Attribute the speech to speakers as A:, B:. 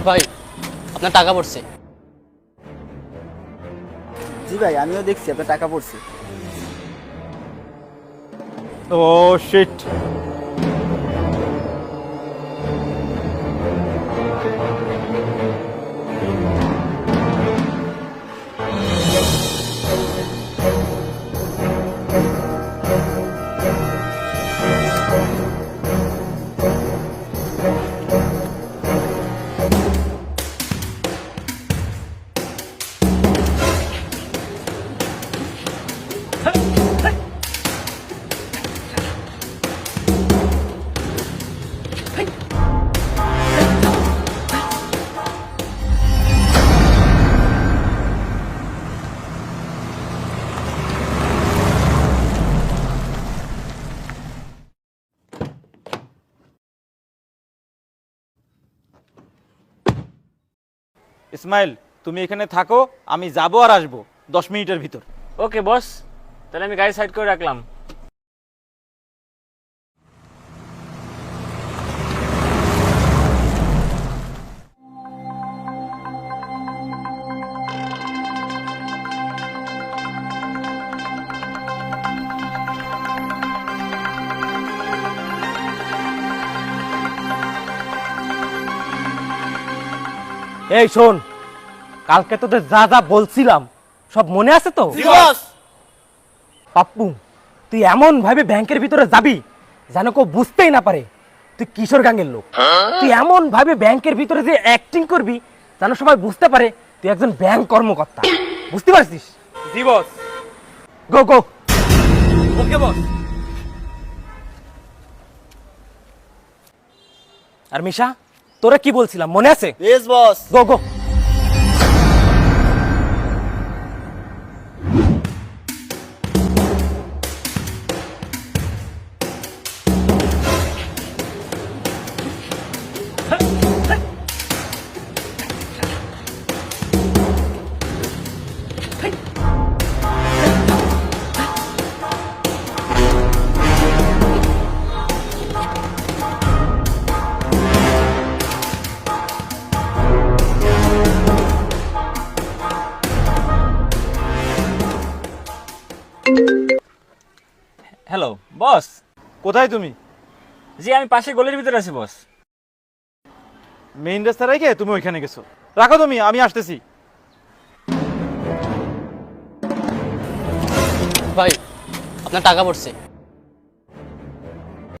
A: ভাই আপনার টাকা পড়ছে।
B: জি ভাই, আমিও দেখছি আপনার টাকা পড়ছে।
C: ও শিট। ইসমাইল, তুমি এখানে থাকো, আমি যাবো আর আসবো 10 মিনিটের ভিতর।
D: ওকে বস, তাহলে আমি গাড়ি সাইড করে রাখলাম।
E: এই শোন, কালকে তোদের যা যা বলছিলাম সব মনে আছে তো? পাপ্পু, তুই এমন ভাবে ব্যাংকের ভিতরে যাবি যেন কেউ বুঝতেই না পারে তুই কিশোর গ্যাংয়ের লোক। তুই এমন ভাবে ব্যাংকের ভিতরে যে অ্যাক্টিং করবি যেন সবাই বুঝতে পারে তুই একজন ব্যাংক কর্মকর্তা। বুঝতে পারছিস?
C: জি বস।
E: গো গো।
C: ওকে বস।
E: আর মিশা, তোরা কি বলছিলাম মনে আছে?
B: Yes boss.
E: Go go.
D: Hello boss.
C: কোথায় তুমি?
D: জি আমি পাশে গলির ভিতরে আছি বস।
C: মেইন রাস্তা রেখে তুমি ওইখানে গেছো। রাখো তুমি, আমি আসতেছি।
A: ভাই আপনার টাকা পড়ছে।